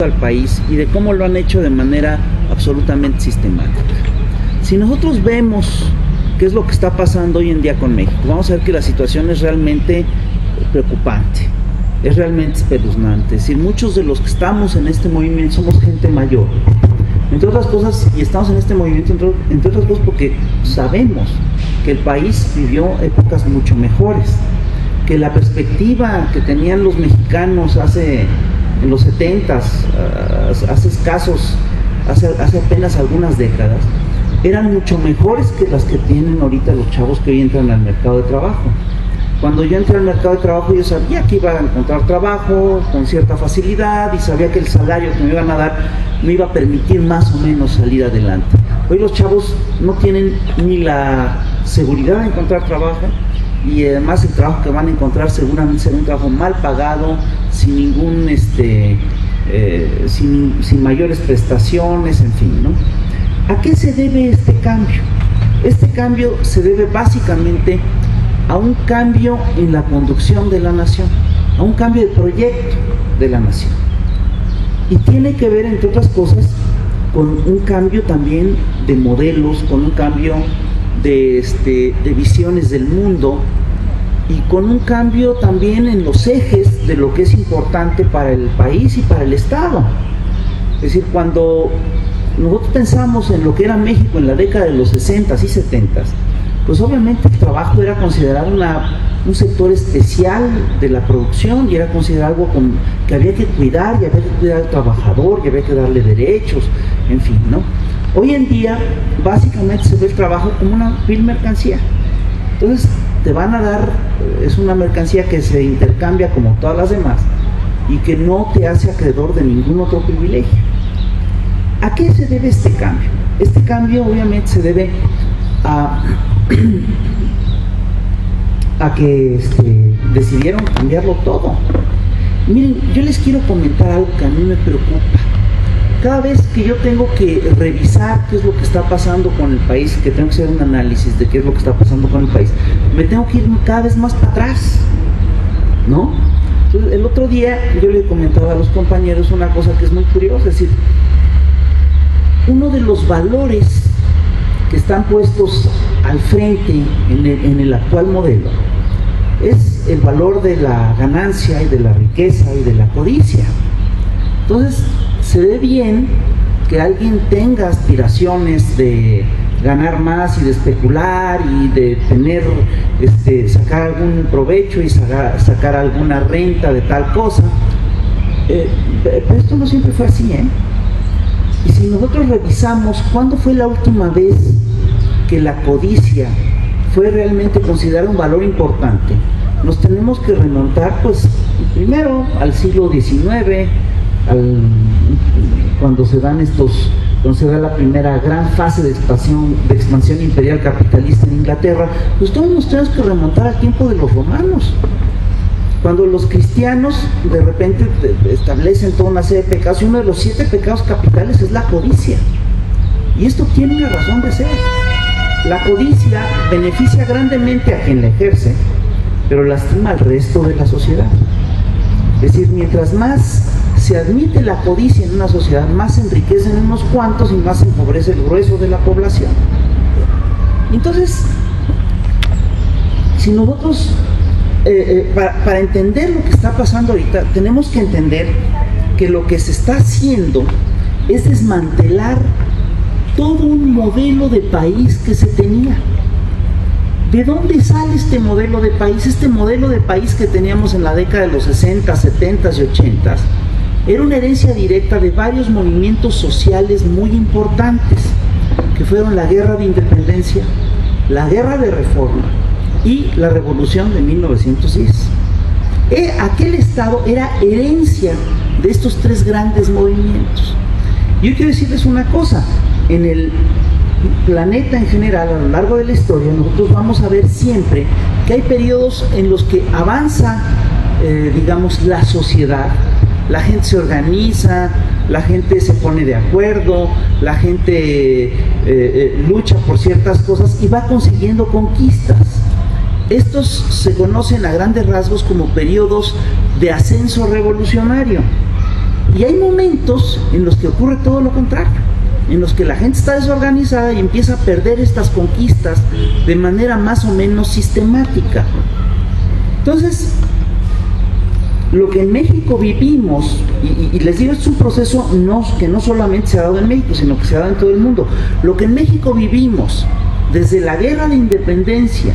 al país y de cómo lo han hecho de manera absolutamente sistemática. Si nosotros vemos qué es lo que está pasando hoy en día con México, vamos a ver que la situación es realmente preocupante, es realmente espeluznante. Es decir, muchos de los que estamos en este movimiento somos gente mayor, entre otras cosas, y estamos en este movimiento entre otras cosas porque sabemos que el país vivió épocas mucho mejores, que la perspectiva que tenían los mexicanos en los 70s, hace apenas algunas décadas, eran mucho mejores que las que tienen ahorita los chavos que hoy entran al mercado de trabajo. Cuando yo entré al mercado de trabajo, yo sabía que iba a encontrar trabajo con cierta facilidad y sabía que el salario que me iban a dar me iba a permitir más o menos salir adelante. Hoy los chavos no tienen ni la seguridad de encontrar trabajo, y además el trabajo que van a encontrar seguramente será un trabajo mal pagado, sin ningún sin mayores prestaciones, en fin, ¿no? ¿A qué se debe este cambio? Este cambio se debe básicamente a un cambio en la conducción de la nación, a un cambio de proyecto de la nación, y tiene que ver, entre otras cosas, con un cambio también de modelos, con un cambio de visiones del mundo, y con un cambio también en los ejes de lo que es importante para el país y para el Estado. Es decir, cuando nosotros pensamos en lo que era México en la década de los 60s y 70s, pues obviamente el trabajo era considerado un sector especial de la producción, y era considerado algo que había que cuidar, y había que cuidar al trabajador, y había que darle derechos, en fin, ¿no? Hoy en día básicamente se ve el trabajo como una vil mercancía. Entonces te van a dar, es una mercancía que se intercambia como todas las demás y que no te hace acreedor de ningún otro privilegio. ¿A qué se debe este cambio? Este cambio obviamente se debe a que decidieron cambiarlo todo. Miren, yo les quiero comentar algo que a mí me preocupa. Cada vez que yo tengo que revisar qué es lo que está pasando con el país, que tengo que hacer un análisis de qué es lo que está pasando con el país, me tengo que ir cada vez más para atrás, ¿no? Entonces, el otro día yo le comentaba a los compañeros una cosa que es muy curiosa, es decir, uno de los valores que están puestos al frente en el actual modelo es el valor de la ganancia y de la riqueza y de la codicia. Entonces, se ve bien que alguien tenga aspiraciones de ganar más y de especular y de tener, sacar algún provecho y sacar alguna renta de tal cosa, pero esto no siempre fue así, ¿eh? Y si nosotros revisamos cuándo fue la última vez que la codicia fue realmente considerada un valor importante, nos tenemos que remontar, pues, primero al siglo XIX, cuando se da la primera gran fase de expansión imperial capitalista en Inglaterra. Pues todos nos tenemos que remontar al tiempo de los romanos, cuando los cristianos de repente establecen toda una serie de pecados, y uno de los 7 pecados capitales es la codicia, y esto tiene una razón de ser. La codicia beneficia grandemente a quien la ejerce, pero lastima al resto de la sociedad. Es decir, mientras más se admite la codicia en una sociedad, más se enriquecen unos cuantos y más se empobrece el grueso de la población. Entonces, si nosotros, para entender lo que está pasando ahorita, tenemos que entender que lo que se está haciendo es desmantelar todo un modelo de país que se tenía. ¿De dónde sale este modelo de país? Este modelo de país que teníamos en la década de los 60, 70 y 80 era una herencia directa de varios movimientos sociales muy importantes, que fueron la Guerra de Independencia, la Guerra de Reforma y la Revolución de 1910. Aquel Estado era herencia de estos 3 grandes movimientos. Yo quiero decirles una cosa: en el planeta en general, a lo largo de la historia, nosotros vamos a ver siempre que hay periodos en los que avanza, digamos, la sociedad. La gente se organiza, la gente se pone de acuerdo, la gente lucha por ciertas cosas y va consiguiendo conquistas. Estos se conocen a grandes rasgos como periodos de ascenso revolucionario. Y hay momentos en los que ocurre todo lo contrario, en los que la gente está desorganizada y empieza a perder estas conquistas de manera más o menos sistemática. Entonces, lo que en México vivimos, y les digo, es un proceso que no solamente se ha dado en México, sino que se ha dado en todo el mundo. Lo que en México vivimos, desde la Guerra de Independencia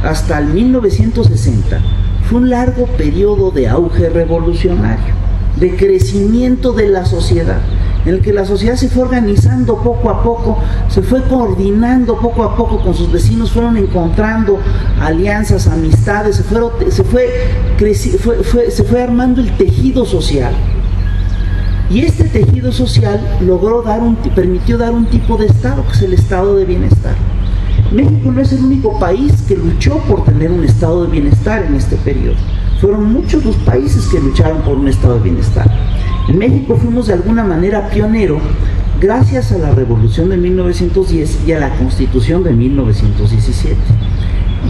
hasta el 1960, fue un largo periodo de auge revolucionario, de crecimiento de la sociedad, en el que la sociedad se fue organizando poco a poco, se fue coordinando poco a poco con sus vecinos, fueron encontrando alianzas, amistades, se fue armando el tejido social. Y este tejido social permitió dar un tipo de estado, que es el estado de bienestar. México no es el único país que luchó por tener un estado de bienestar en este periodo. Fueron muchos los países que lucharon por un estado de bienestar. En México fuimos de alguna manera pionero gracias a la Revolución de 1910 y a la Constitución de 1917.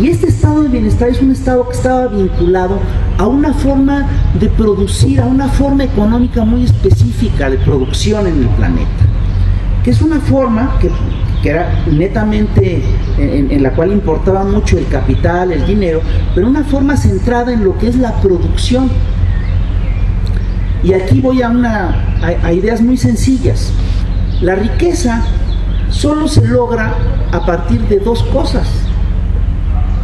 Y este estado de bienestar es un estado que estaba vinculado a una forma de producir, a una forma económica muy específica de producción en el planeta, que es una forma que era netamente, en la cual importaba mucho el capital, el dinero, pero una forma centrada en lo que es la producción. Y aquí voy a ideas muy sencillas. La riqueza solo se logra a partir de dos cosas.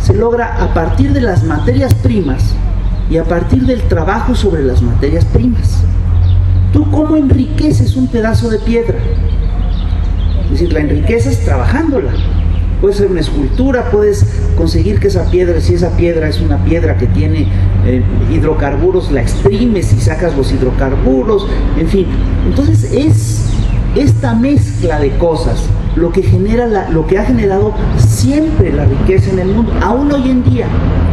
Se logra a partir de las materias primas y a partir del trabajo sobre las materias primas. ¿Tú cómo enriqueces un pedazo de piedra? Es decir, la enriqueces trabajándola. Puede ser una escultura, puedes conseguir que esa piedra, si esa piedra es una piedra que tiene hidrocarburos, la exprimes y sacas los hidrocarburos, en fin. Entonces es esta mezcla de cosas lo que ha generado siempre la riqueza en el mundo, aún hoy en día,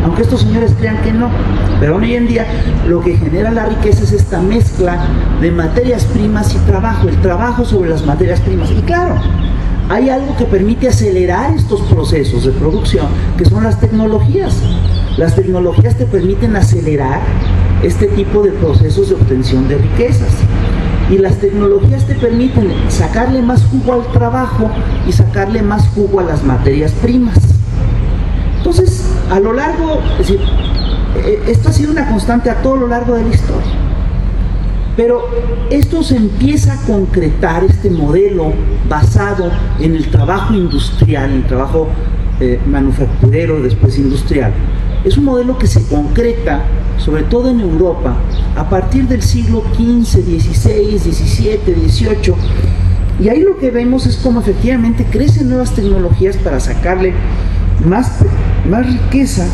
aunque estos señores crean que no, pero aún hoy en día lo que genera la riqueza es esta mezcla de materias primas y trabajo, el trabajo sobre las materias primas. Y claro, hay algo que permite acelerar estos procesos de producción, que son las tecnologías. Las tecnologías te permiten acelerar este tipo de procesos de obtención de riquezas. Y las tecnologías te permiten sacarle más jugo al trabajo y sacarle más jugo a las materias primas. Entonces, a lo largo, es decir, esto ha sido una constante a todo lo largo de la historia. Pero esto se empieza a concretar, este modelo basado en el trabajo industrial, en el trabajo manufacturero, después industrial. Es un modelo que se concreta, sobre todo en Europa, a partir del siglo XV, XVI, XVII, XVIII. Y ahí lo que vemos es cómo efectivamente crecen nuevas tecnologías para sacarle más riqueza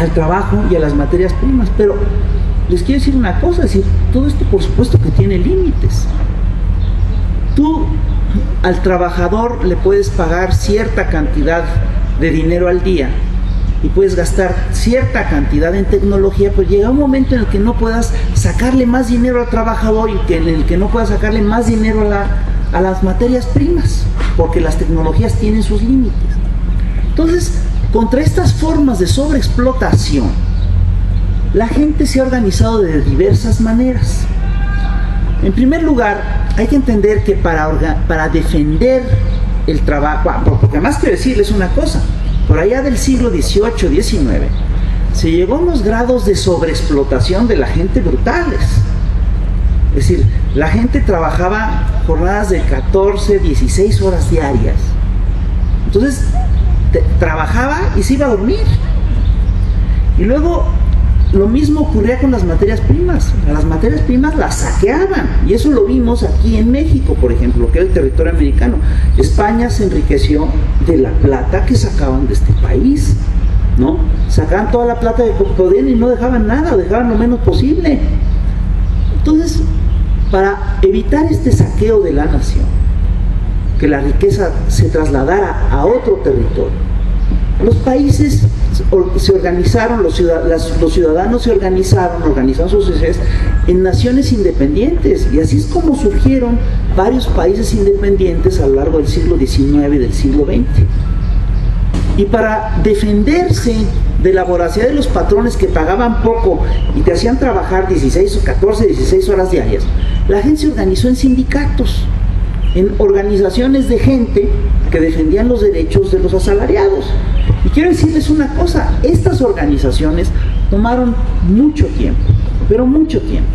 al trabajo y a las materias primas. Pero les quiero decir una cosa, es decir, todo esto por supuesto que tiene límites. Tú al trabajador le puedes pagar cierta cantidad de dinero al día y puedes gastar cierta cantidad en tecnología, pero llega un momento en el que no puedas sacarle más dinero al trabajador y en el que no puedas sacarle más dinero a las materias primas, porque las tecnologías tienen sus límites. Entonces, contra estas formas de sobreexplotación, la gente se ha organizado de diversas maneras. En primer lugar, hay que entender que para defender el trabajo, porque además quiero decirles una cosa, por allá del siglo XVIII, XIX, se llegó a unos grados de sobreexplotación de la gente brutales. Es decir, la gente trabajaba jornadas de 14, 16 horas diarias. Entonces, trabajaba y se iba a dormir. Y luego, lo mismo ocurría con las materias primas. A las materias primas las saqueaban, y eso lo vimos aquí en México, por ejemplo, que era el territorio americano. España se enriqueció de la plata que sacaban de este país, ¿no? Sacaban toda la plata que podían y no dejaban nada, dejaban lo menos posible. Entonces, para evitar este saqueo de la nación, que la riqueza se trasladara a otro territorio, los países se organizaron, los ciudadanos se organizaron sus sociedades en naciones independientes, y así es como surgieron varios países independientes a lo largo del siglo XIX y del siglo XX. Y para defenderse de la voracidad de los patrones que pagaban poco y te hacían trabajar 16 horas diarias, la gente se organizó en sindicatos, en organizaciones de gente que defendían los derechos de los asalariados. Y quiero decirles una cosa, estas organizaciones tomaron mucho tiempo, pero mucho tiempo.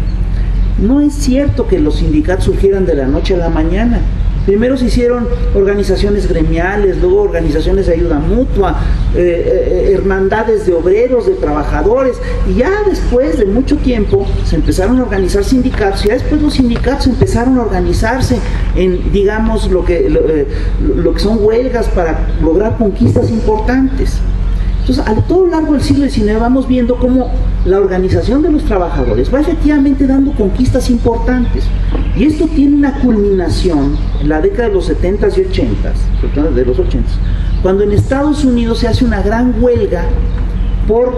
No es cierto que los sindicatos surgieran de la noche a la mañana. Primero se hicieron organizaciones gremiales, luego organizaciones de ayuda mutua, hermandades de obreros, de trabajadores, y ya después de mucho tiempo se empezaron a organizar sindicatos, y ya después los sindicatos empezaron a organizarse en, digamos, lo que son huelgas para lograr conquistas importantes. Entonces, a todo lo largo del siglo XIX vamos viendo cómo la organización de los trabajadores va efectivamente dando conquistas importantes. Y esto tiene una culminación en la década de los 70s y 80s, de los 80s, cuando en Estados Unidos se hace una gran huelga por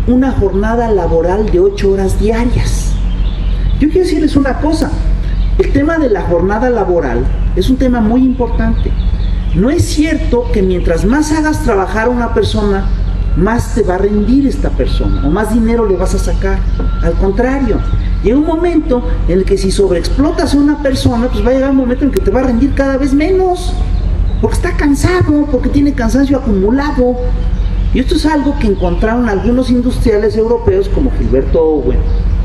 una jornada laboral de 8 horas diarias. Yo quiero decirles una cosa, el tema de la jornada laboral es un tema muy importante. No es cierto que mientras más hagas trabajar a una persona, más te va a rendir esta persona, o más dinero le vas a sacar. Al contrario, llega un momento en el que si sobreexplotas a una persona, pues va a llegar un momento en el que te va a rendir cada vez menos, porque está cansado, porque tiene cansancio acumulado. Y esto es algo que encontraron algunos industriales europeos, como Gilberto Owen,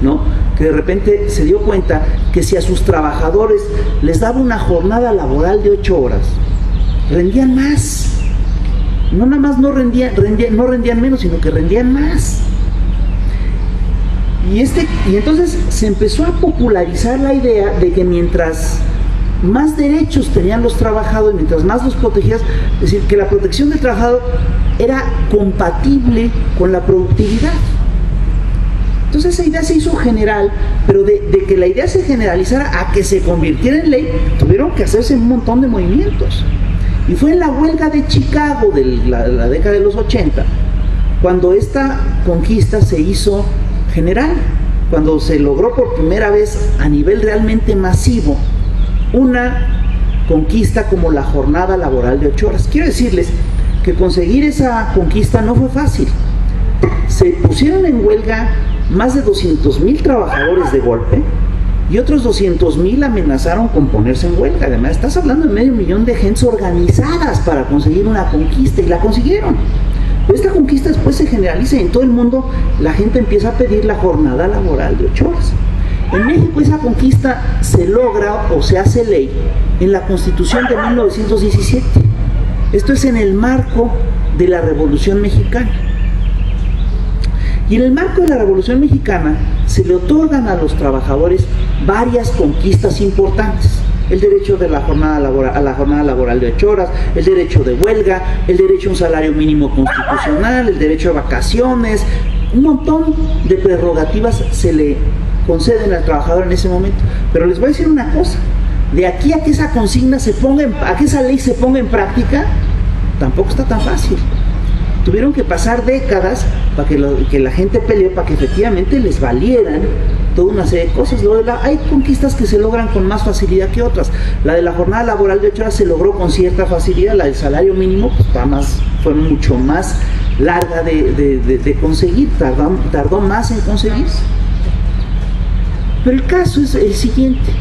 ¿no?, que de repente se dio cuenta que si a sus trabajadores les daba una jornada laboral de 8 horas, rendían más. No nada más no rendían menos, sino que rendían más. Y entonces se empezó a popularizar la idea de que mientras más derechos tenían los trabajadores, mientras más los protegías, es decir, que la protección del trabajador era compatible con la productividad. Entonces esa idea se hizo general, pero de que la idea se generalizara a que se convirtiera en ley, tuvieron que hacerse un montón de movimientos. Y fue en la huelga de Chicago de la década de los 80 cuando esta conquista se hizo general, cuando se logró por primera vez a nivel realmente masivo una conquista como la jornada laboral de 8 horas. Quiero decirles que conseguir esa conquista no fue fácil. Se pusieron en huelga más de 200,000 trabajadores de golpe, y otros 200,000 amenazaron con ponerse en huelga. Además, estás hablando de 500,000 de gentes organizadas para conseguir una conquista, y la consiguieron. Pero esta conquista después se generaliza y en todo el mundo la gente empieza a pedir la jornada laboral de 8 horas. En México esa conquista se logra o se hace ley en la Constitución de 1917. Esto es en el marco de la Revolución Mexicana. Y en el marco de la Revolución Mexicana se le otorgan a los trabajadores varias conquistas importantes. El derecho de la jornada laboral, a la jornada laboral de 8 horas, el derecho de huelga, el derecho a un salario mínimo constitucional, el derecho a vacaciones, un montón de prerrogativas se le conceden al trabajador en ese momento. Pero les voy a decir una cosa, de aquí a que esa consigna a que esa ley se ponga en práctica, tampoco está tan fácil. Tuvieron que pasar décadas para que la gente peleó para que efectivamente les valieran toda una serie de cosas. Hay conquistas que se logran con más facilidad que otras. La de la jornada laboral de 8 horas se logró con cierta facilidad. La del salario mínimo pues, fue mucho más larga de conseguir, tardó más en conseguirse. Pero el caso es el siguiente.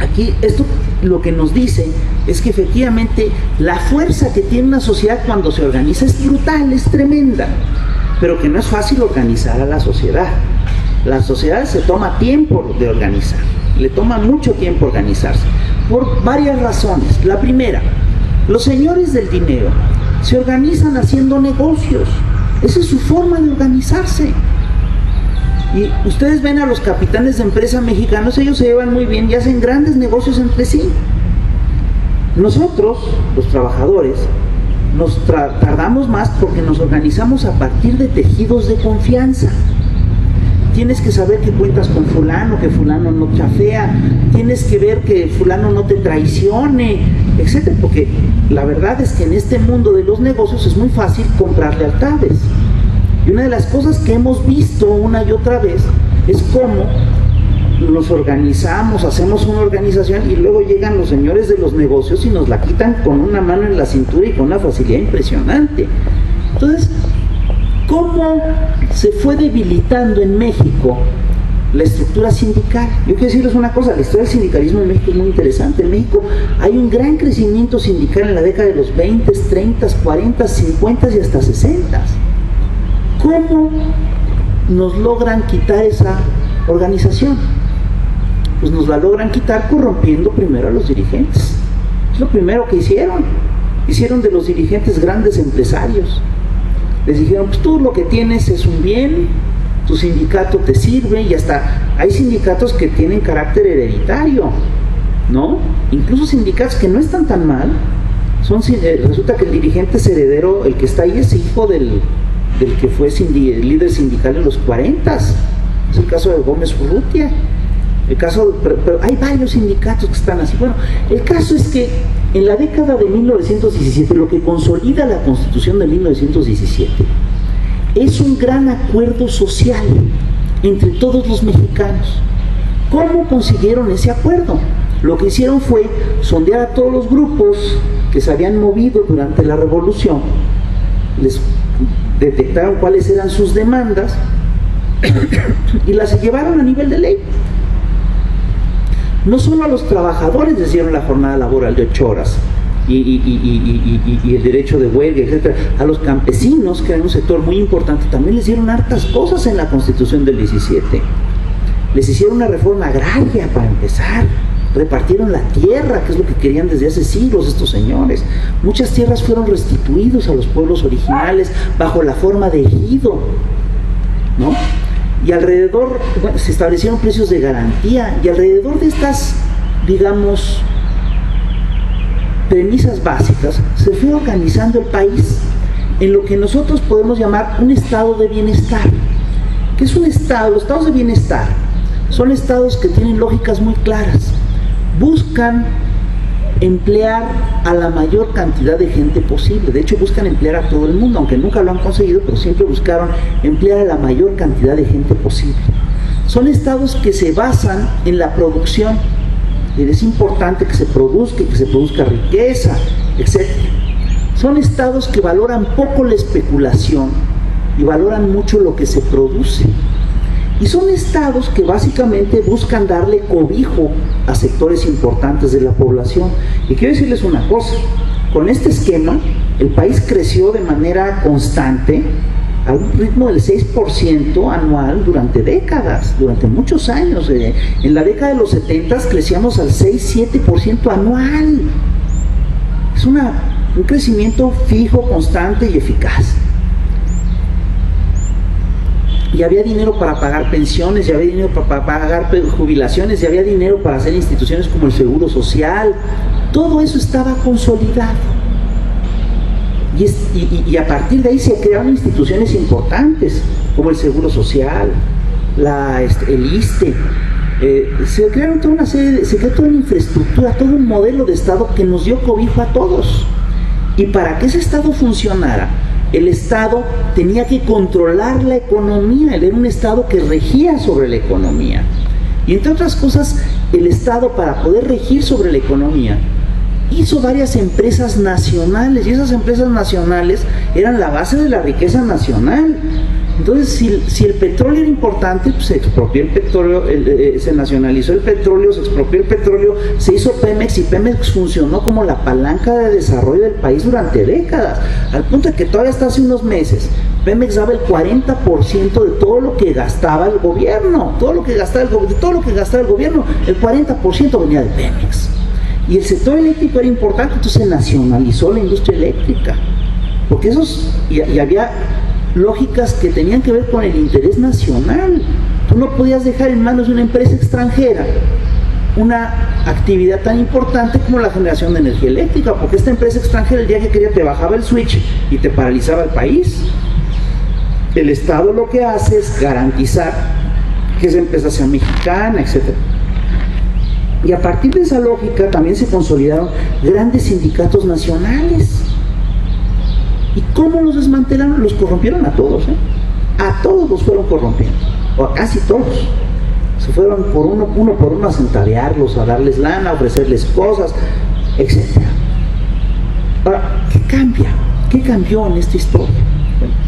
Aquí esto lo que nos dice es que efectivamente la fuerza que tiene una sociedad cuando se organiza es brutal, es tremenda, pero que no es fácil organizar a la sociedad. La sociedad se toma tiempo de organizar, le toma mucho tiempo organizarse, por varias razones. La primera, los señores del dinero se organizan haciendo negocios, esa es su forma de organizarse. Y ustedes ven a los capitanes de empresa mexicanos, ellos se llevan muy bien y hacen grandes negocios entre sí. Nosotros, los trabajadores, nos tardamos más porque nos organizamos a partir de tejidos de confianza. Tienes que saber que cuentas con fulano, que fulano no chafea, tienes que ver que fulano no te traicione, etc. Porque la verdad es que en este mundo de los negocios es muy fácil comprar lealtades. Y una de las cosas que hemos visto una y otra vez es cómo nos organizamos, hacemos una organización y luego llegan los señores de los negocios y nos la quitan con una mano en la cintura y con una facilidad impresionante. Entonces, ¿cómo se fue debilitando en México la estructura sindical? Yo quiero decirles una cosa, la historia del sindicalismo en México es muy interesante. En México hay un gran crecimiento sindical en la década de los 20, 30, 40, 50 y hasta 60. ¿Cómo nos logran quitar esa organización? Pues nos la logran quitar corrompiendo primero a los dirigentes. Es lo primero que hicieron. Hicieron de los dirigentes grandes empresarios. Les dijeron, pues tú lo que tienes es un bien, tu sindicato te sirve, y hasta hay sindicatos que tienen carácter hereditario, ¿no? Incluso sindicatos que no están tan mal, resulta que el dirigente es heredero, el que está ahí es hijo del que fue líder sindical en los 40. Es el caso de Gómez Urrutia. Pero hay varios sindicatos que están así. Bueno, el caso es que en la década de 1917, lo que consolida la Constitución de 1917 es un gran acuerdo social entre todos los mexicanos. ¿Cómo consiguieron ese acuerdo? Lo que hicieron fue sondear a todos los grupos que se habían movido durante la revolución, les detectaron cuáles eran sus demandas y las llevaron a nivel de ley. No solo a los trabajadores les dieron la jornada laboral de 8 horas y el derecho de huelga, etcétera. A los campesinos, que era un sector muy importante, también les dieron hartas cosas en la Constitución del 17. Les hicieron una reforma agraria para empezar. Repartieron la tierra, que es lo que querían desde hace siglos estos señores. Muchas tierras fueron restituidas a los pueblos originales bajo la forma de ejido, ¿no? Y alrededor, bueno, se establecieron precios de garantía, y alrededor de estas, digamos, premisas básicas, se fue organizando el país en lo que nosotros podemos llamar un estado de bienestar. ¿Qué es un estado? Los estados de bienestar son estados que tienen lógicas muy claras. Buscan emplear a la mayor cantidad de gente posible. De hecho, buscan emplear a todo el mundo, aunque nunca lo han conseguido, pero siempre buscaron emplear a la mayor cantidad de gente posible. Son estados que se basan en la producción. Y es importante que se produzca riqueza, etc. Son estados que valoran poco la especulación y valoran mucho lo que se produce. Y son estados que básicamente buscan darle cobijo a sectores importantes de la población. Y quiero decirles una cosa, con este esquema el país creció de manera constante a un ritmo del 6% anual durante décadas, durante muchos años. En la década de los 70 crecíamos al 6-7% anual. Es un crecimiento fijo, constante y eficaz. Y había dinero para pagar pensiones, y había dinero para pagar jubilaciones, y había dinero para hacer instituciones como el Seguro Social. Todo eso estaba consolidado. Y a partir de ahí se crearon instituciones importantes, como el Seguro Social, el ISSSTE. Se crearon toda una serie, se creó toda una infraestructura, todo un modelo de Estado que nos dio cobijo a todos. Y para que ese Estado funcionara, el Estado tenía que controlar la economía. Él era un Estado que regía sobre la economía. Y entre otras cosas, el Estado, para poder regir sobre la economía, hizo varias empresas nacionales, y esas empresas nacionales eran la base de la riqueza nacional. Entonces, si el petróleo era importante, pues se expropió el petróleo, se nacionalizó el petróleo, se expropió el petróleo, se hizo Pemex, y Pemex funcionó como la palanca de desarrollo del país durante décadas, al punto de que todavía hasta hace unos meses Pemex daba el 40% de todo lo que gastaba el gobierno, el 40% venía de Pemex. Y el sector eléctrico era importante, entonces se nacionalizó la industria eléctrica, porque y había lógicas que tenían que ver con el interés nacional. Tú no podías dejar en manos de una empresa extranjera una actividad tan importante como la generación de energía eléctrica, porque esta empresa extranjera, el día que quería, te bajaba el switch y te paralizaba el país. El Estado lo que hace es garantizar que esa empresa sea mexicana, etc. Y a partir de esa lógica también se consolidaron grandes sindicatos nacionales. ¿Y cómo los desmantelaron? Los corrompieron a todos, ¿eh? A todos los fueron corrompiendo, o a casi todos. Se fueron uno por uno a centavearlos, a darles lana, a ofrecerles cosas, etc. Ahora, ¿qué cambia? ¿Qué cambió en esta historia?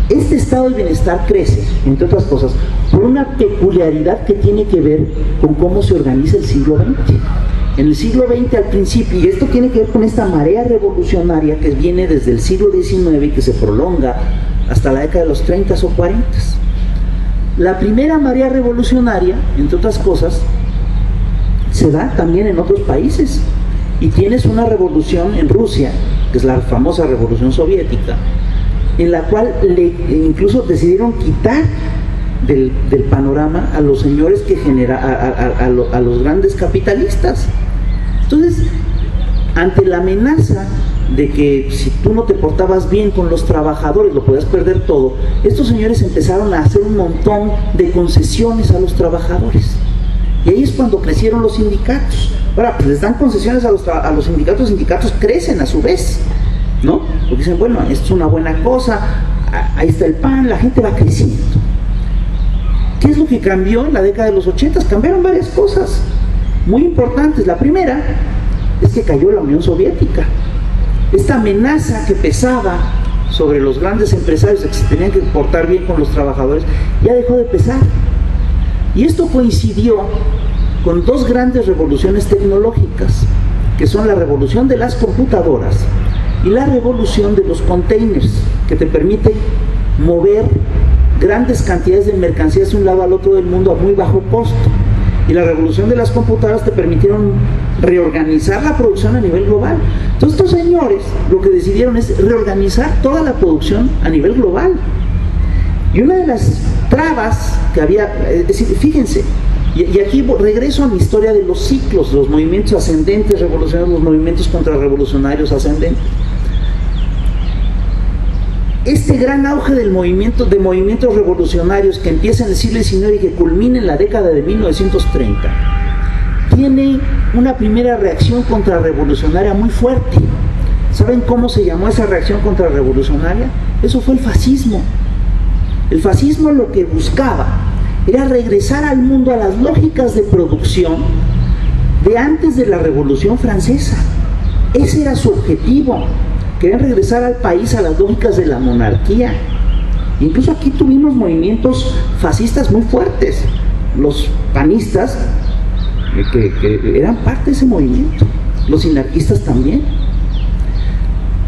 Este estado de bienestar crece, entre otras cosas, por una peculiaridad que tiene que ver con cómo se organiza el siglo XX. En el siglo XX al principio, y esto tiene que ver con esta marea revolucionaria que viene desde el siglo XIX y que se prolonga hasta la década de los 30 o 40. La primera marea revolucionaria, entre otras cosas, se da también en otros países. Y tienes una revolución en Rusia, que es la famosa revolución soviética, en la cual incluso decidieron quitar del panorama a los señores que a los grandes capitalistas. Entonces, ante la amenaza de que si tú no te portabas bien con los trabajadores lo podías perder todo, estos señores empezaron a hacer un montón de concesiones a los trabajadores. Y ahí es cuando crecieron los sindicatos. Ahora, pues les dan concesiones a los sindicatos, los sindicatos crecen a su vez, ¿no? Porque dicen, bueno, esto es una buena cosa, ahí está el pan, la gente va creciendo. ¿Qué es lo que cambió en la década de los 80? Cambiaron varias cosas muy importantes. La primera es que cayó la Unión Soviética. Esta amenaza que pesaba sobre los grandes empresarios de que se tenían que portar bien con los trabajadores ya dejó de pesar. Y esto coincidió con dos grandes revoluciones tecnológicas, que son la revolución de las computadoras y la revolución de los containers, que te permite mover grandes cantidades de mercancías de un lado al otro del mundo a muy bajo costo. Y la revolución de las computadoras te permitieron reorganizar la producción a nivel global. Entonces estos señores lo que decidieron es reorganizar toda la producción a nivel global. Y una de las trabas que había, es decir, fíjense, y aquí regreso a mi historia de los ciclos, los movimientos ascendentes revolucionarios, los movimientos contrarrevolucionarios ascendentes. Este gran auge de movimientos revolucionarios que empieza en el siglo XIX y que culmina en la década de 1930, tiene una primera reacción contrarrevolucionaria muy fuerte. ¿Saben cómo se llamó esa reacción contrarrevolucionaria? Eso fue el fascismo. El fascismo lo que buscaba era regresar al mundo a las lógicas de producción de antes de la Revolución Francesa. Ese era su objetivo. Querían regresar al país a las lógicas de la monarquía. Incluso aquí tuvimos movimientos fascistas muy fuertes. Los panistas, que eran parte de ese movimiento. Los sinarquistas también.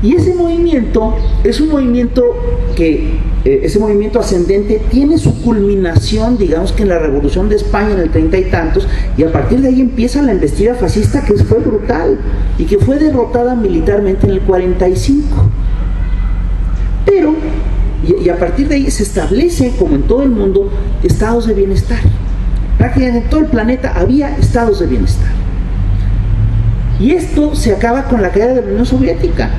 Y ese movimiento es un movimiento ese movimiento ascendente tiene su culminación, digamos que en la Revolución de España en el 30 y tantos, y a partir de ahí empieza la embestida fascista, que fue brutal y que fue derrotada militarmente en el 45. Pero, y a partir de ahí se establece, como en todo el mundo, estados de bienestar. Prácticamente en todo el planeta había estados de bienestar. Y esto se acaba con la caída de la Unión Soviética.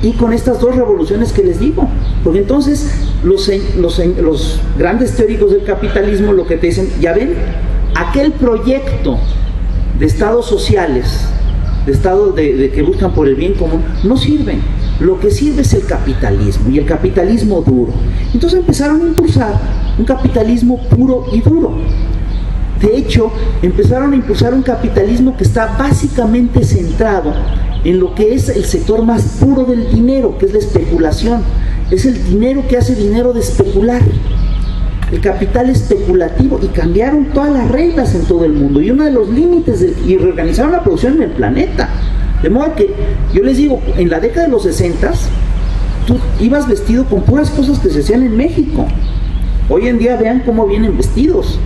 Y con estas dos revoluciones que les digo, porque entonces los grandes teóricos del capitalismo lo que te dicen, ya ven, aquel proyecto de estados sociales, de estados que buscan por el bien común, no sirven. Lo que sirve es el capitalismo, y el capitalismo duro. Entonces empezaron a impulsar un capitalismo puro y duro. De hecho, empezaron a impulsar un capitalismo que está básicamente centrado en lo que es el sector más puro del dinero, que es la especulación. Es el dinero que hace dinero de especular, el capital especulativo, y cambiaron todas las reglas en todo el mundo, y uno de los límites, y reorganizaron la producción en el planeta, de modo que, yo les digo, en la década de los 60 tú ibas vestido con puras cosas que se hacían en México. Hoy en día vean cómo vienen vestidos.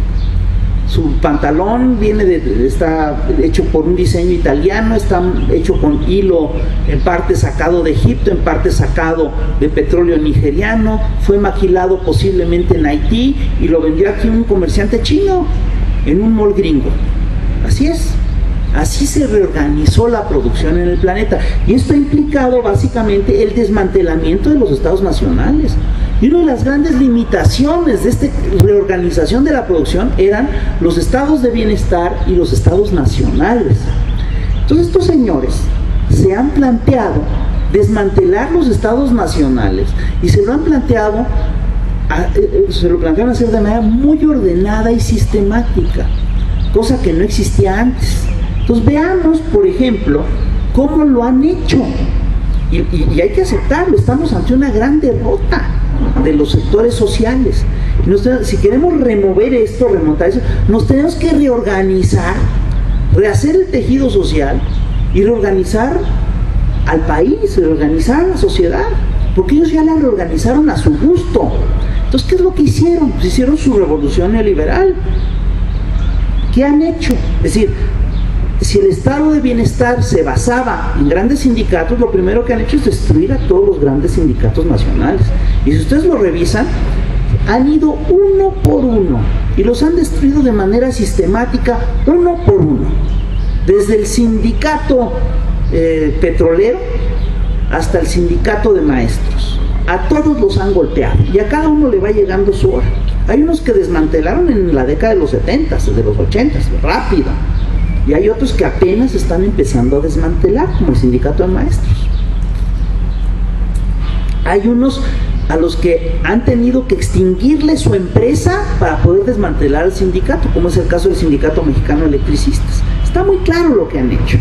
Su pantalón está hecho por un diseño italiano, está hecho con hilo, en parte sacado de Egipto, en parte sacado de petróleo nigeriano, fue maquilado posiblemente en Haití y lo vendió aquí un comerciante chino en un mall gringo. Así es. Así se reorganizó la producción en el planeta, y esto ha implicado básicamente el desmantelamiento de los estados nacionales. Y una de las grandes limitaciones de esta reorganización de la producción eran los estados de bienestar y los estados nacionales. Entonces estos señores se han planteado desmantelar los estados nacionales, y se lo plantearon hacer de manera muy ordenada y sistemática, cosa que no existía antes. Entonces veamos, por ejemplo, cómo lo han hecho. Y hay que aceptarlo, estamos ante una gran derrota de los sectores sociales. Si queremos remover esto, remontar eso, nos tenemos que reorganizar, rehacer el tejido social y reorganizar al país, reorganizar a la sociedad, porque ellos ya la reorganizaron a su gusto. Entonces, ¿qué es lo que hicieron? Pues hicieron su revolución neoliberal. ¿Qué han hecho? Es decir, si el estado de bienestar se basaba en grandes sindicatos, lo primero que han hecho es destruir a todos los grandes sindicatos nacionales. Y si ustedes lo revisan, han ido uno por uno y los han destruido de manera sistemática, uno por uno. Desde el sindicato petrolero hasta el sindicato de maestros. A todos los han golpeado y a cada uno le va llegando su hora. Hay unos que desmantelaron en la década de los 70, de los 80, rápido. Y hay otros que apenas están empezando a desmantelar, como el sindicato de maestros. Hay unos a los que han tenido que extinguirle su empresa para poder desmantelar el sindicato, como es el caso del Sindicato Mexicano de Electricistas. Está muy claro lo que han hecho.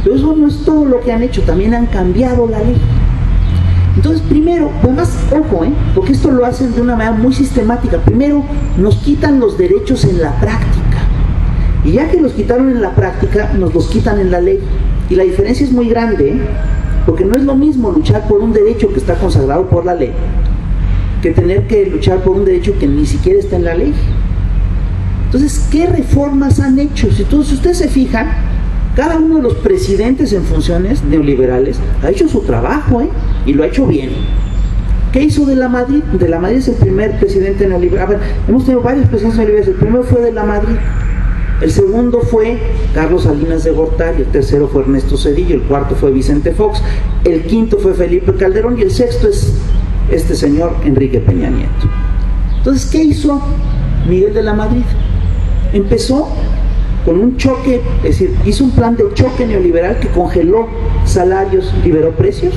Pero eso no es todo lo que han hecho, también han cambiado la ley. Entonces, primero, además, ojo, porque esto lo hacen de una manera muy sistemática. Primero, nos quitan los derechos en la práctica. Y ya que los quitaron en la práctica, nos los quitan en la ley. Y la diferencia es muy grande, porque no es lo mismo luchar por un derecho que está consagrado por la ley, que tener que luchar por un derecho que ni siquiera está en la ley. Entonces, ¿qué reformas han hecho? Si ustedes se fijan, cada uno de los presidentes en funciones neoliberales ha hecho su trabajo, y lo ha hecho bien. ¿Qué hizo de la Madrid? De la Madrid es el primer presidente neoliberal. A ver, hemos tenido varios presidentes neoliberales. El primero fue de la Madrid, el segundo fue Carlos Salinas de Gortari, el tercero fue Ernesto Zedillo, el cuarto fue Vicente Fox, el quinto fue Felipe Calderón y el sexto es este señor Enrique Peña Nieto. Entonces, ¿qué hizo Miguel de la Madrid? Empezó con un choque, es decir, hizo un plan de choque neoliberal que congeló salarios, liberó precios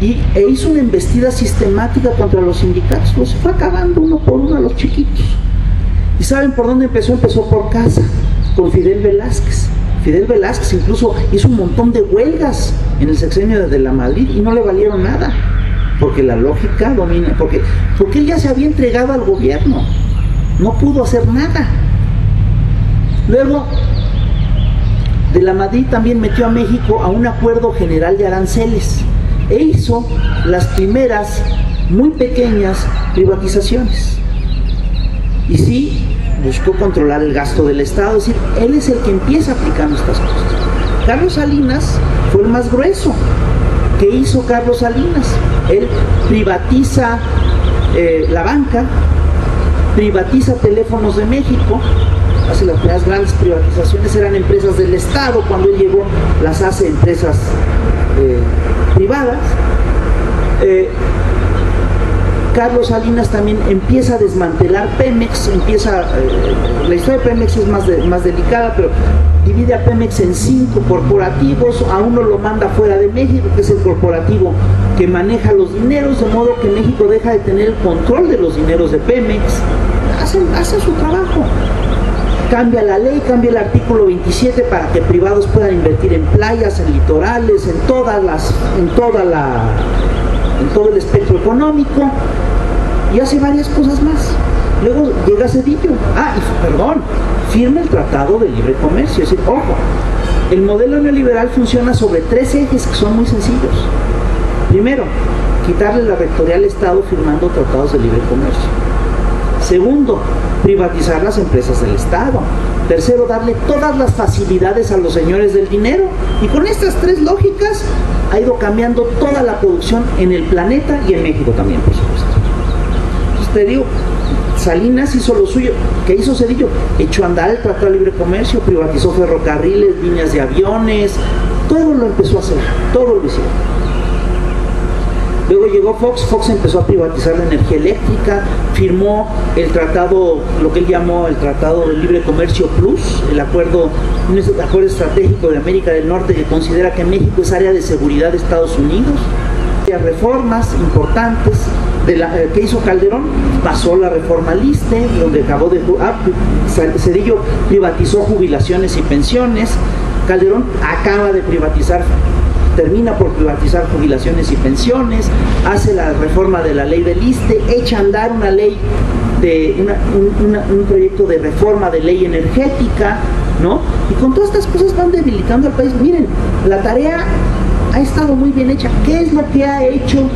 e hizo una embestida sistemática contra los sindicatos. Los fue acabando uno por uno a los chiquitos. ¿Y saben por dónde empezó? Empezó por casa, con Fidel Velázquez. Fidel Velázquez incluso hizo un montón de huelgas en el sexenio de la Madrid y no le valieron nada, porque la lógica domina, porque él ya se había entregado al gobierno, no pudo hacer nada. Luego, de la Madrid también metió a México a un acuerdo general de aranceles e hizo las primeras, muy pequeñas, privatizaciones. Y sí, buscó controlar el gasto del Estado, es decir, él es el que empieza aplicando estas cosas. Carlos Salinas fue el más grueso. ¿Qué hizo Carlos Salinas? Él privatiza la banca, privatiza Teléfonos de México, hace las primeras grandes privatizaciones, eran empresas del Estado, cuando él llegó las hace empresas privadas. Carlos Salinas también empieza a desmantelar Pemex, la historia de Pemex es más delicada, pero divide a Pemex en 5 corporativos, a uno lo manda fuera de México, que es el corporativo que maneja los dineros, de modo que México deja de tener el control de los dineros de Pemex, hace su trabajo. Cambia la ley, cambia el artículo 27 para que privados puedan invertir en playas, en litorales, en todo el espectro económico, y hace varias cosas más. Luego llega Zedillo, firma el Tratado de Libre Comercio. Es decir, ojo, el modelo neoliberal funciona sobre 3 ejes que son muy sencillos. Primero, quitarle la rectoría al Estado firmando tratados de libre comercio. Segundo, privatizar las empresas del Estado. Tercero, darle todas las facilidades a los señores del dinero. Y con estas 3 lógicas ha ido cambiando toda la producción en el planeta y en México también, por supuesto. Entonces te digo, Salinas hizo lo suyo. ¿Qué hizo Zedillo? Echó a andar el Tratado de Libre Comercio, privatizó ferrocarriles, líneas de aviones, todo lo empezó a hacer, todo lo hicieron. Luego llegó Fox empezó a privatizar la energía eléctrica, firmó el tratado, lo que él llamó el Tratado de Libre Comercio Plus, un acuerdo estratégico de América del Norte que considera que México es área de seguridad de Estados Unidos. Reformas importantes que hizo Calderón, pasó la reforma Liste, donde acabó de... Zedillo privatizó jubilaciones y pensiones, Calderón acaba de privatizar termina por privatizar jubilaciones y pensiones, hace la reforma de la ley del ISSSTE, echa a andar una ley un proyecto de reforma de ley energética, ¿no? Y con todas estas cosas van debilitando al país. Miren, la tarea ha estado muy bien hecha. ¿Qué es lo que ha hecho?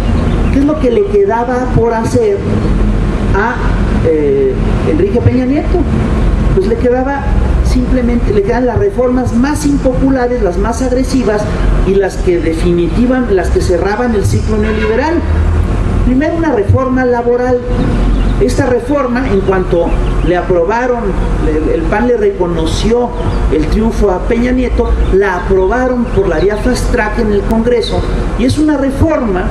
¿Qué es lo que le quedaba por hacer a Enrique Peña Nieto? Pues le quedaban las reformas más impopulares, las más agresivas y las que cerraban el ciclo neoliberal. Primero, una reforma laboral. Esta reforma, en cuanto le aprobaron, el PAN le reconoció el triunfo a Peña Nieto, la aprobaron por la vía fast track en el Congreso, y es una reforma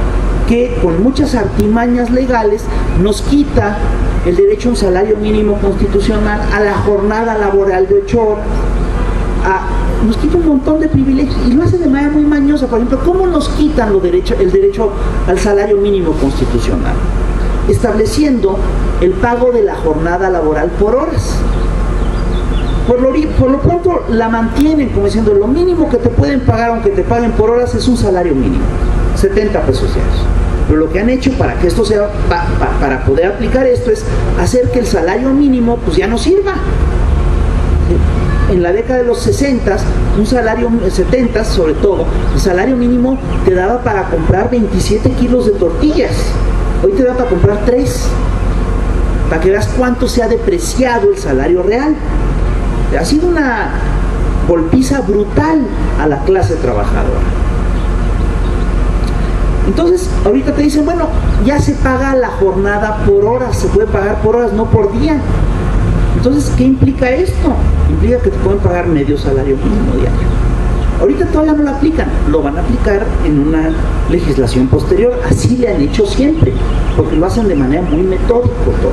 que con muchas artimañas legales nos quita el derecho a un salario mínimo constitucional, a la jornada laboral de 8 horas, nos quita un montón de privilegios, y lo hace de manera muy mañosa. Por ejemplo, ¿cómo nos quitan el derecho al salario mínimo constitucional? Estableciendo el pago de la jornada laboral por horas. Por lo pronto la mantienen como diciendo, lo mínimo que te pueden pagar, aunque te paguen por horas, es un salario mínimo, 70 pesos diarios. Pero lo que han hecho para que esto sea, para poder aplicar esto, es hacer que el salario mínimo pues ya no sirva. En la década de los 60, un salario, 70 sobre todo, el salario mínimo te daba para comprar 27 kilos de tortillas. Hoy te da para comprar 3, para que veas cuánto se ha depreciado el salario real. Ha sido una golpiza brutal a la clase trabajadora. Entonces, ahorita te dicen, bueno, ya se paga la jornada por horas, se puede pagar por horas, no por día. Entonces, ¿qué implica esto? Implica que te pueden pagar medio salario mínimo diario. Ahorita todavía no lo aplican, lo van a aplicar en una legislación posterior. Así le han hecho siempre, porque lo hacen de manera muy metódica todo.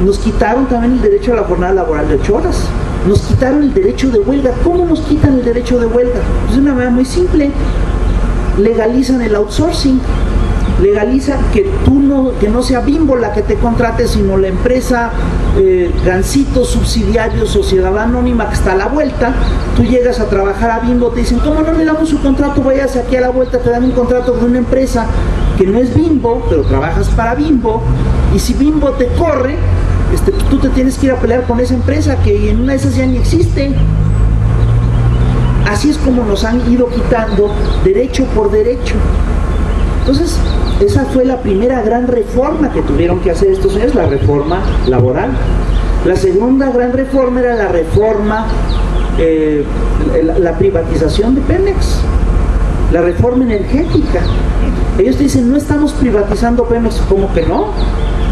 Nos quitaron también el derecho a la jornada laboral de 8 horas. Nos quitaron el derecho de huelga. ¿Cómo nos quitan el derecho de huelga? Pues de una manera muy simple. Legalizan el outsourcing. Legaliza que no sea Bimbo la que te contrate, sino la empresa Gansito Subsidiario Sociedad Anónima que está a la vuelta. Tú llegas a trabajar a Bimbo, te dicen, ¿cómo no le damos su contrato? Váyase aquí a la vuelta, te dan un contrato de una empresa que no es Bimbo, pero trabajas para Bimbo, y si Bimbo te corre, tú te tienes que ir a pelear con esa empresa que en una de esas ya ni existe. Así es como nos han ido quitando derecho por derecho. Entonces, esa fue la primera gran reforma que tuvieron que hacer estos señores, la reforma laboral. La segunda gran reforma era la reforma, la privatización de Pemex, la reforma energética. Ellos te dicen, no estamos privatizando Pemex. ¿Cómo que no?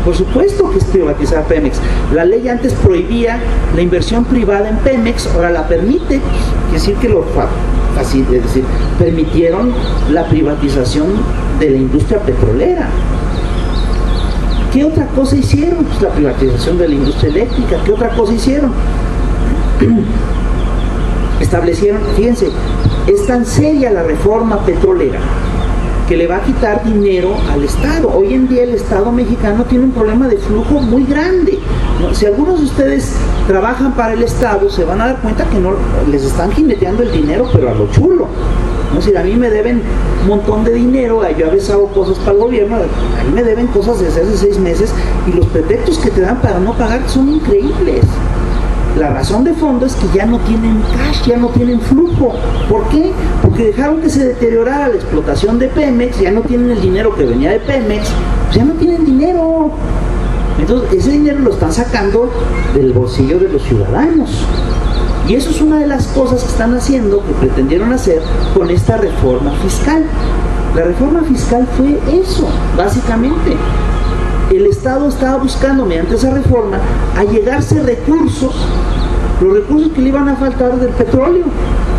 Por supuesto que es privatizar Pemex. La ley antes prohibía la inversión privada en Pemex, ahora la permite. Quiere decir que permitieron la privatización de la industria petrolera. ¿Qué otra cosa hicieron? Pues la privatización de la industria eléctrica. ¿Qué otra cosa hicieron? Establecieron, fíjense, es tan seria la reforma petrolera que le va a quitar dinero al Estado. Hoy en día el Estado mexicano tiene un problema de flujo muy grande. Si algunos de ustedes trabajan para el Estado, se van a dar cuenta que no les están jineteando el dinero, pero a lo chulo. Es decir, a mí me deben un montón de dinero, yo a veces hago cosas para el gobierno, a mí me deben cosas desde hace 6 meses, y los pretextos que te dan para no pagar son increíbles. La razón de fondo es que ya no tienen cash, ya no tienen flujo. ¿Por qué? Porque dejaron que se deteriorara la explotación de Pemex, ya no tienen el dinero que venía de Pemex, pues ya no tienen dinero. Entonces, ese dinero lo están sacando del bolsillo de los ciudadanos. Y eso es una de las cosas que están haciendo, que pretendieron hacer con esta reforma fiscal. La reforma fiscal fue eso, básicamente. El Estado estaba buscando, mediante esa reforma, allegarse recursos, los recursos que le iban a faltar del petróleo.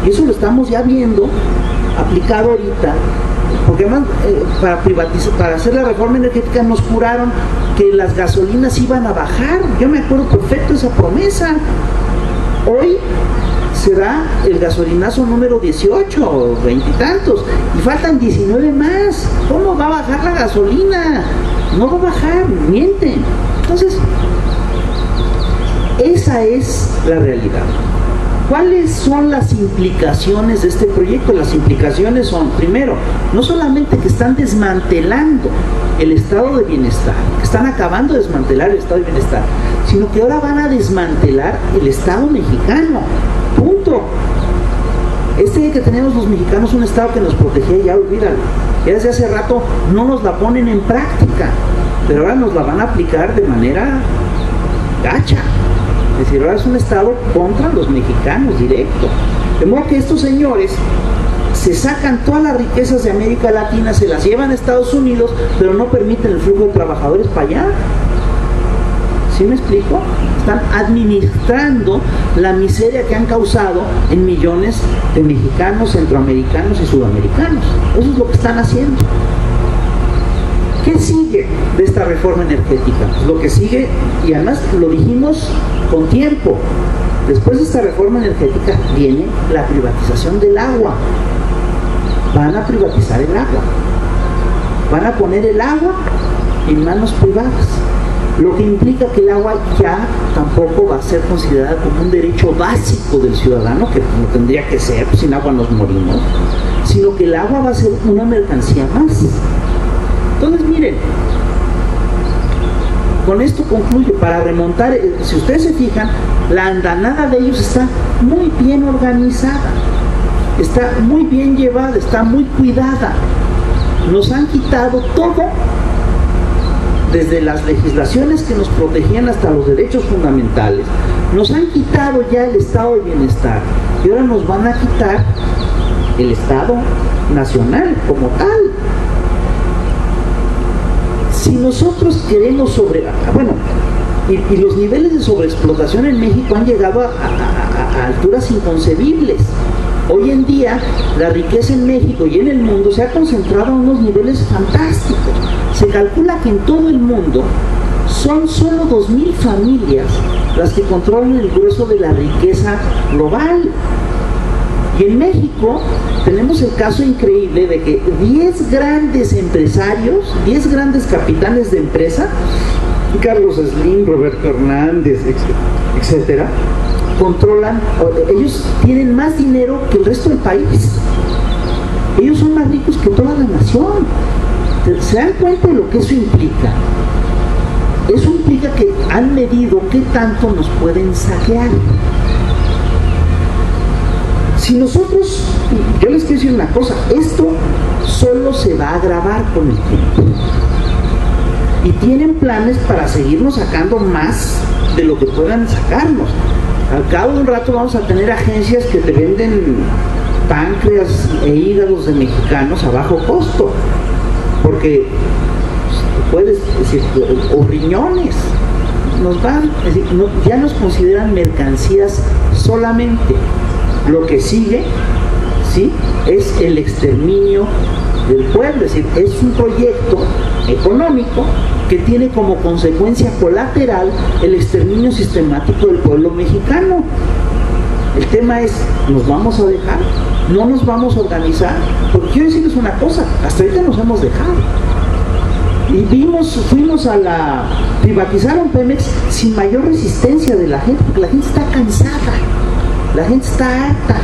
Y eso lo estamos ya viendo aplicado ahorita. Porque además, para hacer la reforma energética nos juraron que las gasolinas iban a bajar. Yo me acuerdo perfecto de esa promesa. Hoy será el gasolinazo número 18 o 20 y tantos, y faltan 19 más. ¿Cómo va a bajar la gasolina? No va a bajar, mienten. Entonces, esa es la realidad. ¿Cuáles son las implicaciones de este proyecto? Las implicaciones son, primero, no solamente que están desmantelando el estado de bienestar, que están acabando de desmantelar el estado de bienestar, sino que ahora van a desmantelar el Estado mexicano. Punto. Este que tenemos los mexicanos, un Estado que nos protegía, ya olvídalo. Ya desde hace rato no nos la ponen en práctica, pero ahora nos la van a aplicar de manera gacha. Es decir, ahora es un Estado contra los mexicanos, directo. De modo que estos señores se sacan todas las riquezas de América Latina, se las llevan a Estados Unidos, pero no permiten el flujo de trabajadores para allá. ¿Sí me explico? Están administrando la miseria que han causado en millones de mexicanos, centroamericanos y sudamericanos. Eso es lo que están haciendo. ¿Qué sigue de esta reforma energética? Pues lo que sigue, y además lo dijimos con tiempo, después de esta reforma energética viene la privatización del agua. Van a privatizar el agua. Van a poner el agua en manos privadas. Lo que implica que el agua ya tampoco va a ser considerada como un derecho básico del ciudadano, que no tendría que ser, sin agua nos morimos, sino que el agua va a ser una mercancía más. Entonces, miren, con esto concluyo, para remontar, si ustedes se fijan, la andanada de ellos está muy bien organizada, está muy bien llevada, está muy cuidada. Nos han quitado todo, desde las legislaciones que nos protegían hasta los derechos fundamentales. Nos han quitado ya el estado de bienestar y ahora nos van a quitar el Estado nacional como tal. Si nosotros queremos y los niveles de sobreexplotación en México han llegado a alturas inconcebibles. Hoy en día la riqueza en México y en el mundo se ha concentrado en unos niveles fantásticos. Se calcula que en todo el mundo son solo 2,000 familias las que controlan el grueso de la riqueza global. Y en México tenemos el caso increíble de que 10 grandes empresarios, 10 grandes capitanes de empresa, Carlos Slim, Roberto Hernández, etcétera, controlan, ellos tienen más dinero que el resto del país. Ellos son más ricos que toda la nación. ¿Se dan cuenta de lo que eso implica? Eso implica que han medido qué tanto nos pueden saquear. Si nosotros, yo les quiero decir una cosa, esto solo se va a agravar con el tiempo. Y tienen planes para seguirnos sacando más de lo que puedan sacarnos. Al cabo de un rato vamos a tener agencias que te venden páncreas e hígados de mexicanos a bajo costo. Porque puedes decir, o riñones, nos van, es decir, no, ya nos consideran mercancías solamente. Lo que sigue, ¿sí?, es el exterminio del pueblo, es decir, es un proyecto económico que tiene como consecuencia colateral el exterminio sistemático del pueblo mexicano. El tema es, ¿nos vamos a dejar? ¿No nos vamos a organizar? Porque quiero decirles una cosa, hasta ahorita nos hemos dejado. Y fuimos privatizaron Pemex sin mayor resistencia de la gente, porque la gente está cansada, la gente está harta.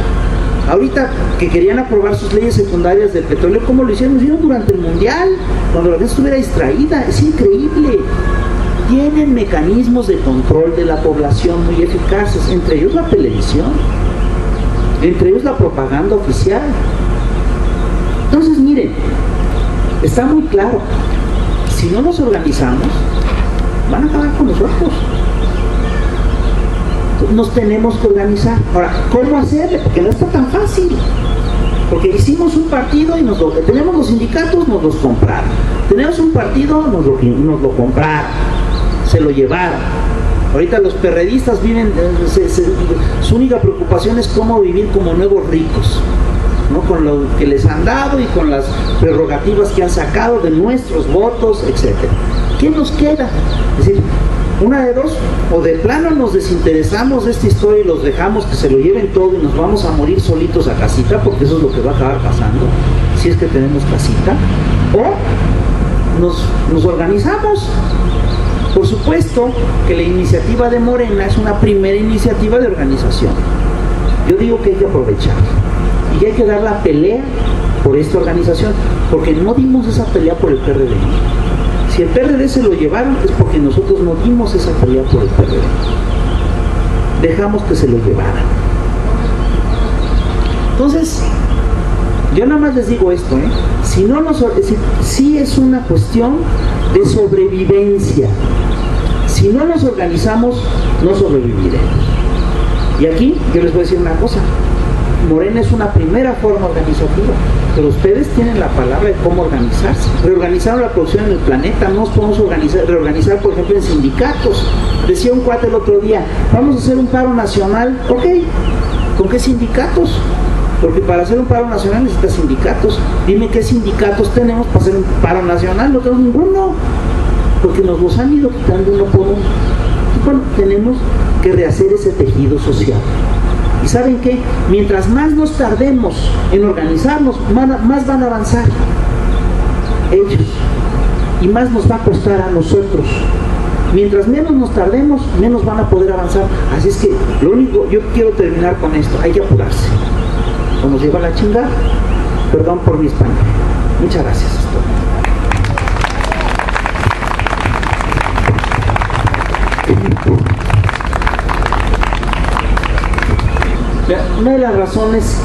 Ahorita que querían aprobar sus leyes secundarias del petróleo, ¿cómo lo hicieron? Lo hicieron durante el Mundial, cuando la gente estuviera distraída. Es increíble. Tienen mecanismos de control de la población muy eficaces, entre ellos la televisión, entre ellos la propaganda oficial. Entonces, miren, está muy claro, si no nos organizamos, van a acabar con nosotros. Nos tenemos que organizar. Ahora, ¿cómo hacerlo? Porque no está tan fácil. Porque hicimos un partido y tenemos los sindicatos, nos los compraron. Tenemos un partido, nos lo compraron, se lo llevaron. Ahorita los perredistas viven, su única preocupación es cómo vivir como nuevos ricos, ¿no?, con lo que les han dado y con las prerrogativas que han sacado de nuestros votos, etc. ¿Qué nos queda? Es decir, una de dos, o de plano nos desinteresamos de esta historia y los dejamos que se lo lleven todo y nos vamos a morir solitos a casita, porque eso es lo que va a acabar pasando, si es que tenemos casita, o nos organizamos. Por supuesto que la iniciativa de Morena es una primera iniciativa de organización. Yo digo que hay que aprovechar y que hay que dar la pelea por esta organización, porque no dimos esa pelea por el PRD. Si el PRD se lo llevaron es porque nosotros no dimos esa pelea por el PRD. Dejamos que se lo llevaran. Entonces, yo nada más les digo esto, si no nos, si es una cuestión de sobrevivencia. Si no nos organizamos, no sobreviviremos. Y aquí yo les voy a decir una cosa. Morena es una primera forma organizativa, pero ustedes tienen la palabra de cómo organizarse. Reorganizaron la producción en el planeta, no nos podemos reorganizar, por ejemplo, en sindicatos. Decía un cuate el otro día, vamos a hacer un paro nacional. Ok, ¿con qué sindicatos? Porque para hacer un paro nacional necesitas sindicatos. Dime qué sindicatos tenemos para hacer un paro nacional. No tenemos ninguno, porque nos los han ido quitando uno por uno. Y bueno, tenemos que rehacer ese tejido social. ¿Y saben qué? Mientras más nos tardemos en organizarnos, más van a avanzar ellos. Y más nos va a costar a nosotros. Mientras menos nos tardemos, menos van a poder avanzar. Así es que lo único, yo quiero terminar con esto, hay que apurarse. O nos lleva la chingada. Perdón por mi español. Muchas gracias. Una de las razones,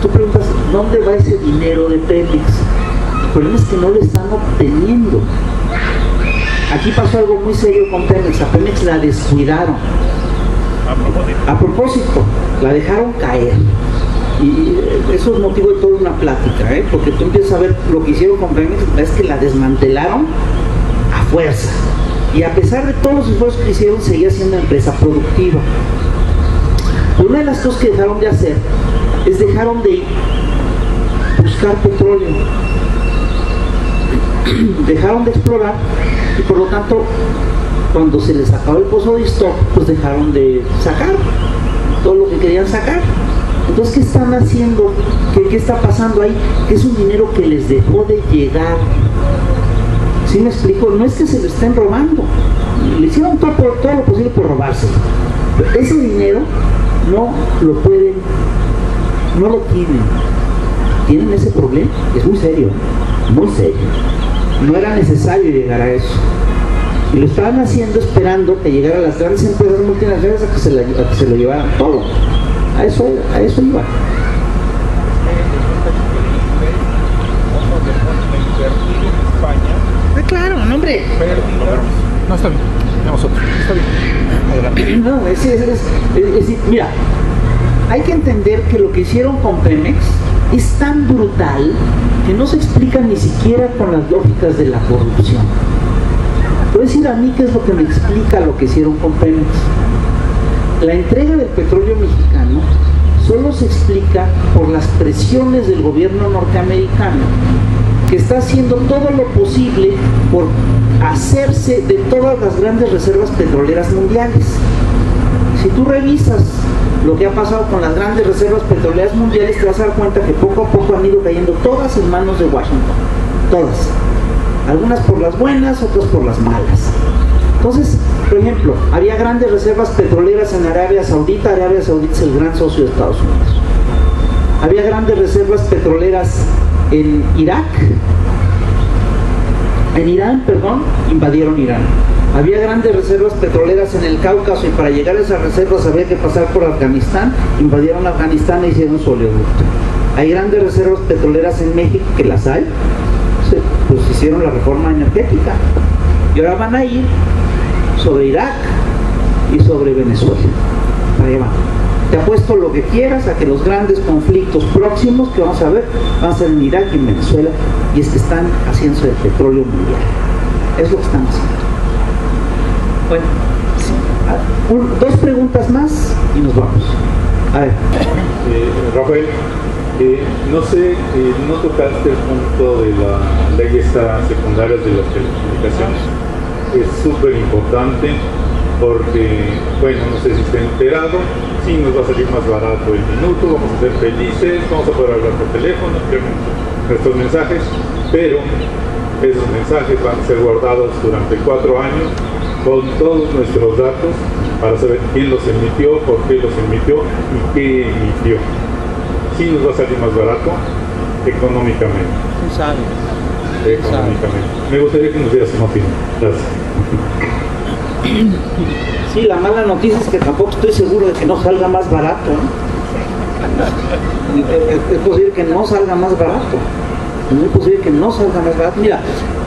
tú preguntas, ¿dónde va ese dinero de Pemex? El problema es que no lo están obteniendo. Aquí pasó algo muy serio con Pemex. A Pemex la descuidaron. A propósito, la dejaron caer. Y eso es motivo de toda una plática, porque tú empiezas a ver lo que hicieron con Pemex, es que la desmantelaron a fuerza. Y a pesar de todos los esfuerzos que hicieron, seguía siendo una empresa productiva. Una de las cosas que dejaron de hacer es dejaron de buscar petróleo, dejaron de explorar y por lo tanto cuando se les acabó el pozo de stock, pues dejaron de sacar todo lo que querían sacar. Entonces, ¿qué están haciendo? ¿Qué está pasando ahí? Que es un dinero que les dejó de llegar. ¿Sí me explico? No es que se lo estén robando, le hicieron todo lo posible por robarse. Pero ese dinero no lo pueden, no lo tienen ese problema. Es muy serio, muy serio. No era necesario llegar a eso y lo estaban haciendo esperando que llegaran las grandes empresas multinacionales a que se lo llevaran todo. A eso iba. Claro, no, hombre. No, está bien. Tenemos otro. Está bien. No, es decir, mira, hay que entender que lo que hicieron con Pemex es tan brutal que no se explica ni siquiera con las lógicas de la corrupción. Puedo decir a mí qué es lo que me explica lo que hicieron con Pemex. La entrega del petróleo mexicano solo se explica por las presiones del gobierno norteamericano, que está haciendo todo lo posible por hacerse de todas las grandes reservas petroleras mundiales. Si tú revisas lo que ha pasado con las grandes reservas petroleras mundiales, te vas a dar cuenta que poco a poco han ido cayendo todas en manos de Washington. Todas. Algunas por las buenas, otras por las malas. Entonces, por ejemplo, había grandes reservas petroleras en Arabia Saudita. Arabia Saudita es el gran socio de Estados Unidos. Había grandes reservas petroleras en Irak. En Irán, perdón, invadieron Irán. Había grandes reservas petroleras en el Cáucaso y para llegar a esas reservas había que pasar por Afganistán. Invadieron Afganistán e hicieron su oleoducto. Hay grandes reservas petroleras en México, que las hay, pues hicieron la reforma energética. Y ahora van a ir sobre Irak y sobre Venezuela. Para allá van. Te apuesto lo que quieras a que los grandes conflictos próximos que vamos a ver van a ser en Irak y en Venezuela, y es que están haciéndose el petróleo mundial. Es lo que están haciendo. Bueno, sí. Dos preguntas más y nos vamos. A ver. Rafael, no sé, no tocaste el punto de la ley secundaria de las telecomunicaciones. Es súper importante porque, bueno, no sé si está enterado, sí nos va a salir más barato el minuto, vamos a ser felices, vamos a poder hablar por teléfono, nuestros mensajes, pero esos mensajes van a ser guardados durante 4 años con todos nuestros datos para saber quién los emitió, por qué los emitió y qué emitió. Sí nos va a salir más barato económicamente. ¿Quién sabe? Económicamente. Me gustaría que nos dieras una opinión. Gracias. Sí, la mala noticia es que tampoco estoy seguro de que no salga más barato, ¿no? Es posible que no salga más barato. Es muy posible que no salga más barato. Mira,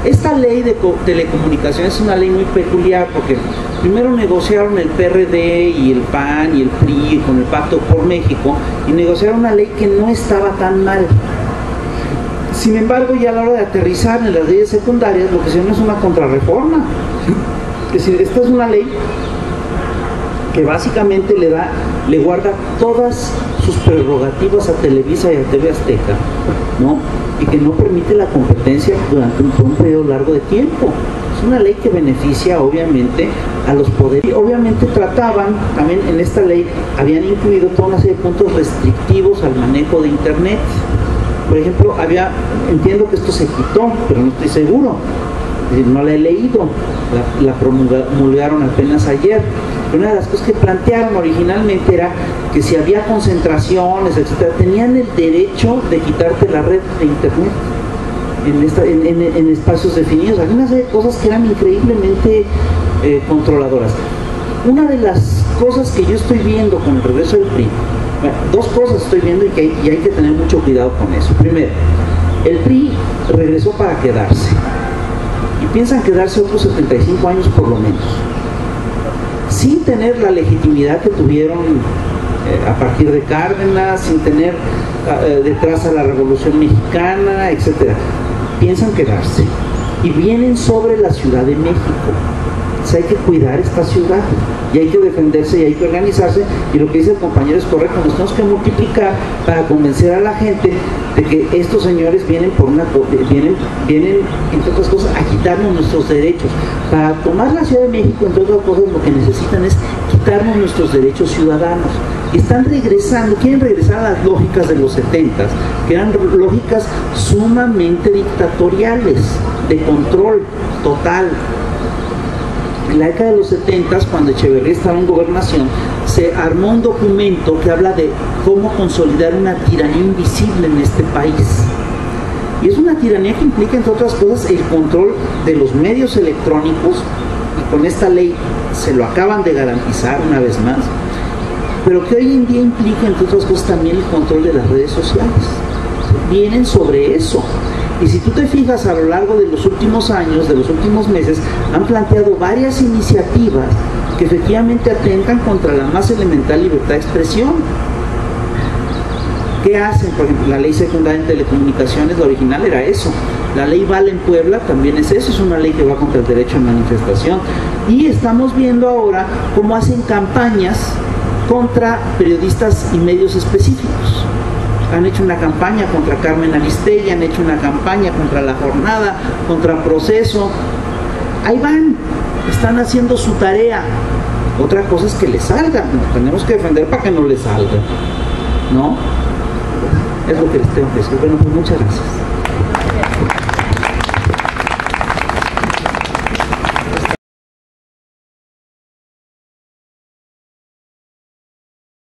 esta ley de telecomunicaciones es una ley muy peculiar porque primero negociaron el PRD y el PAN y el PRI con el Pacto por México y negociaron una ley que no estaba tan mal. Sin embargo, ya a la hora de aterrizar en las leyes secundarias, lo que se llama es una contrarreforma. Es decir, esta es una ley que básicamente le guarda todas sus prerrogativas a Televisa y a TV Azteca, ¿no? Y que no permite la competencia durante un periodo largo de tiempo. Es una ley que beneficia obviamente a los poderes. Y obviamente trataban, también en esta ley habían incluido toda una serie de puntos restrictivos al manejo de Internet. Por ejemplo, entiendo que esto se quitó, pero no estoy seguro. No la he leído, la promulgaron apenas ayer. Una de las cosas que plantearon originalmente era que si había concentraciones, etcétera, tenían el derecho de quitarte la red de Internet en espacios definidos. Había una serie de cosas que eran increíblemente controladoras. Una de las cosas que yo estoy viendo con el regreso del PRI, bueno, dos cosas estoy viendo y hay que tener mucho cuidado con eso. Primero, el PRI regresó para quedarse y piensan quedarse otros 75 años por lo menos, sin tener la legitimidad que tuvieron a partir de Cárdenas, sin tener detrás a la Revolución Mexicana, etcétera. Piensan quedarse y vienen sobre la Ciudad de México. Entonces hay que cuidar esta ciudad y hay que defenderse y hay que organizarse, y lo que dice el compañero es correcto. Nos tenemos que multiplicar para convencer a la gente de que estos señores vienen entre otras cosas a quitarnos nuestros derechos. Para tomar la Ciudad de México, entre otras cosas, lo que necesitan es quitarnos nuestros derechos ciudadanos. Y están regresando, quieren regresar a las lógicas de los 70s, que eran lógicas sumamente dictatoriales, de control total. En la década de los 70s, cuando Echeverría estaba en gobernación, se armó un documento que habla de cómo consolidar una tiranía invisible en este país. Y es una tiranía que implica, entre otras cosas, el control de los medios electrónicos, y con esta ley se lo acaban de garantizar una vez más, pero que hoy en día implica, entre otras cosas, también el control de las redes sociales. Vienen sobre eso. Y si tú te fijas, a lo largo de los últimos años, de los últimos meses, han planteado varias iniciativas que efectivamente atentan contra la más elemental libertad de expresión. ¿Qué hacen? Por ejemplo, la ley secundaria en telecomunicaciones, la original era eso. La ley Vale en Puebla también es eso, es una ley que va contra el derecho a manifestación. Y estamos viendo ahora cómo hacen campañas contra periodistas y medios específicos. Han hecho una campaña contra Carmen Aristegui, han hecho una campaña contra La Jornada, contra Proceso. Ahí van, están haciendo su tarea. Otra cosa es que les salga, nos tenemos que defender para que no les salga, ¿no? Es lo que les tengo que decir. Bueno, pues muchas gracias.